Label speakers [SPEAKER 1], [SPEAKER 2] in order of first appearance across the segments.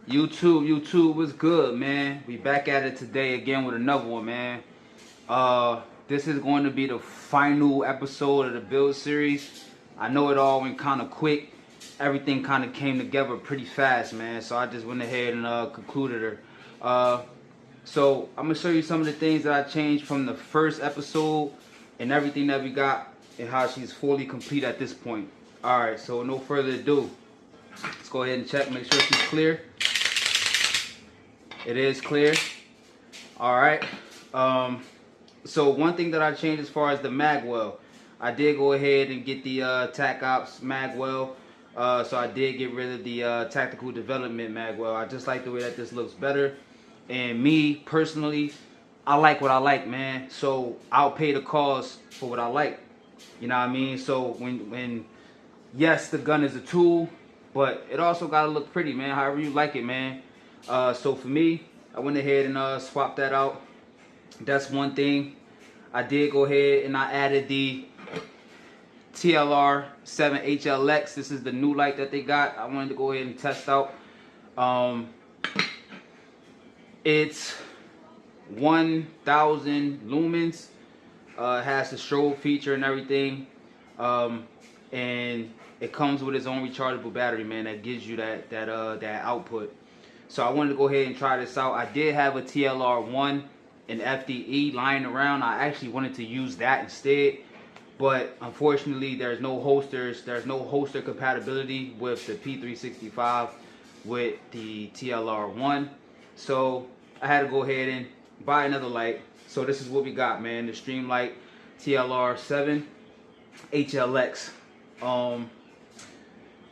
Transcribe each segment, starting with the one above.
[SPEAKER 1] YouTube was good, man. We back at it today again with another one, man. This is going to be the final episode of the build series. I know it all went kind of quick. Everything kind of came together pretty fast, man. So I just went ahead and concluded her. So I'm gonna show you some of the things that I changed from the first episode and everything that we got and how she's fully complete at this point. All right, so no further ado, let's go ahead and check, make sure she's clear. It is clear. All right. So one thing that I changed as far as the mag well, I did go ahead and get the Tac Ops mag well. So I did get rid of the tactical development mag well. I just like the way that this looks better. And me personally, I like what I like, man. So I'll pay the cost for what I like. You know what I mean? So when yes, the gun is a tool, but it also gotta look pretty, man. However you like it, man. So for me, I went ahead and swapped that out. That's one thing. I did go ahead and I added the TLR 7 HLX. This is the new light that they got. I wanted to go ahead and test out. It's 1,000 lumens. It has the strobe feature and everything. And it comes with its own rechargeable battery, man, that gives you that output. So I wanted to go ahead and try this out. I did have a TLR1 and FDE lying around. I actually wanted to use that instead, but unfortunately there's no holsters. There's no holster compatibility with the P365 with the TLR1. So I had to go ahead and buy another light. So this is what we got, man. The Streamlight TLR 7 HLX.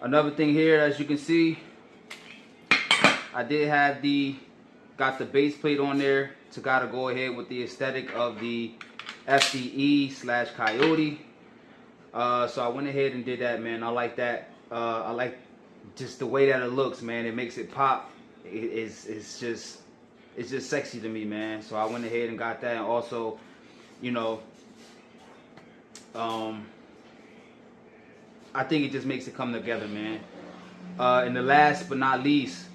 [SPEAKER 1] Another thing here, as you can see, I did have got the base plate on there to gotta go ahead with the aesthetic of the FDE slash Coyote. So I went ahead and did that, man. I like that. I like just the way that it looks, man. It makes it pop. It's just sexy to me, man. So I went ahead and got that. And also, you know, I think it just makes it come together, man. And the last but not least,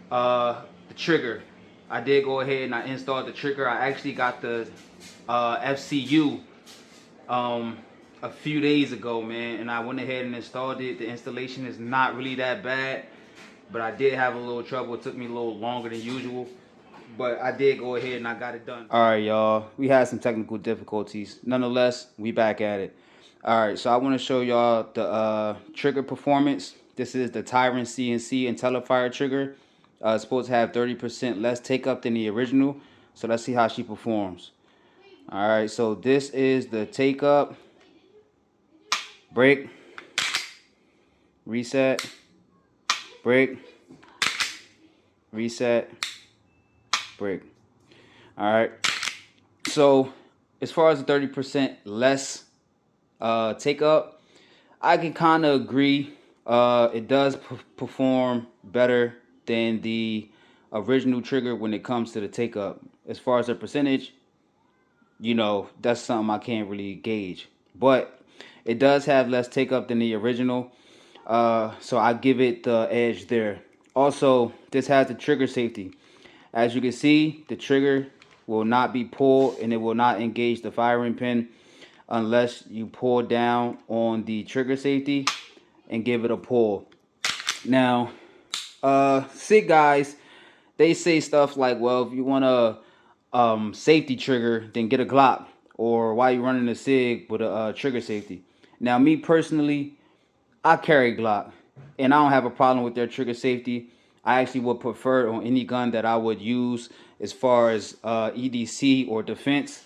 [SPEAKER 1] the trigger. I did go ahead and I installed the trigger. I actually got the FCU a few days ago, man, and I went ahead and installed it. The installation is not really that bad, but I did have a little trouble. It took me a little longer than usual, but I did go ahead and I got it done. All right, y'all, we had some technical difficulties. Nonetheless, we back at it. All right, so I want to show y'all the trigger performance. This is the Tyrant CNC IntelliFire trigger. It's supposed to have 30% less take up than the original. So let's see how she performs. All right, so this is the take up, break, reset, break, reset, break. All right, so as far as the 30% less take up, I can kind of agree. It does perform better than the original trigger when it comes to the take up. As far as the percentage, you know, that's something I can't really gauge, but it does have less take up than the original. So I give it the edge there. Also, this has the trigger safety. As you can see, the trigger will not be pulled and it will not engage the firing pin unless you pull down on the trigger safety and give it a pull. Now, SIG guys, they say stuff like, well, if you want a safety trigger, then get a Glock, or why you running a SIG with a trigger safety. Now, me personally, I carry Glock, and I don't have a problem with their trigger safety. I actually would prefer it on any gun that I would use as far as EDC or defense.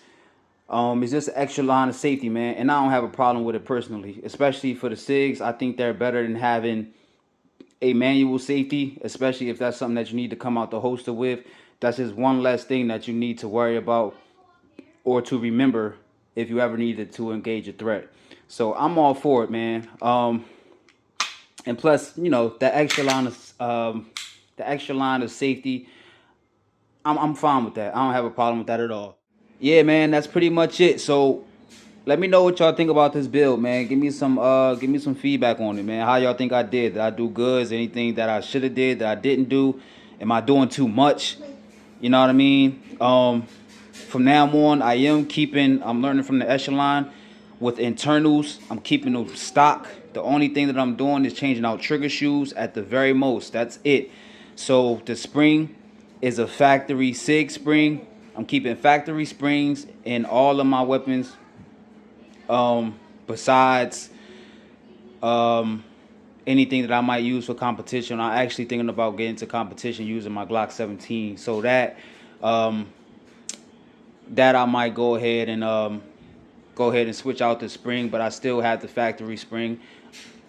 [SPEAKER 1] It's just an extra line of safety, man, and I don't have a problem with it personally, especially for the SIGs. I think they're better than having a manual safety, especially if that's something that you need to come out the holster with. That's just one less thing that you need to worry about or to remember if you ever needed to engage a threat. So I'm all for it, man. And plus, you know, the extra line of safety, I'm fine with that. I don't have a problem with that at all. Yeah, man, that's pretty much it. So let me know what y'all think about this build, man. Give me some feedback on it, man. How y'all think I did? Did I do good? Is there anything that I should have did that I didn't do? Am I doing too much? You know what I mean? From now on, I'm learning from the echelon with internals. I'm keeping them stock. The only thing that I'm doing is changing out trigger shoes at the very most. That's it. So the spring is a factory SIG spring. I'm keeping factory springs in all of my weapons. Besides anything that I might use for competition, I'm actually thinking about getting to competition using my Glock 17. So that I might go ahead and switch out the spring, but I still have the factory spring.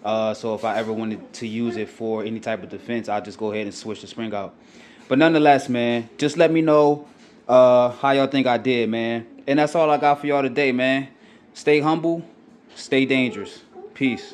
[SPEAKER 1] So if I ever wanted to use it for any type of defense, I'll just go ahead and switch the spring out. But nonetheless, man, just let me know how y'all think I did, man. And that's all I got for y'all today, man. Stay humble, stay dangerous. Peace.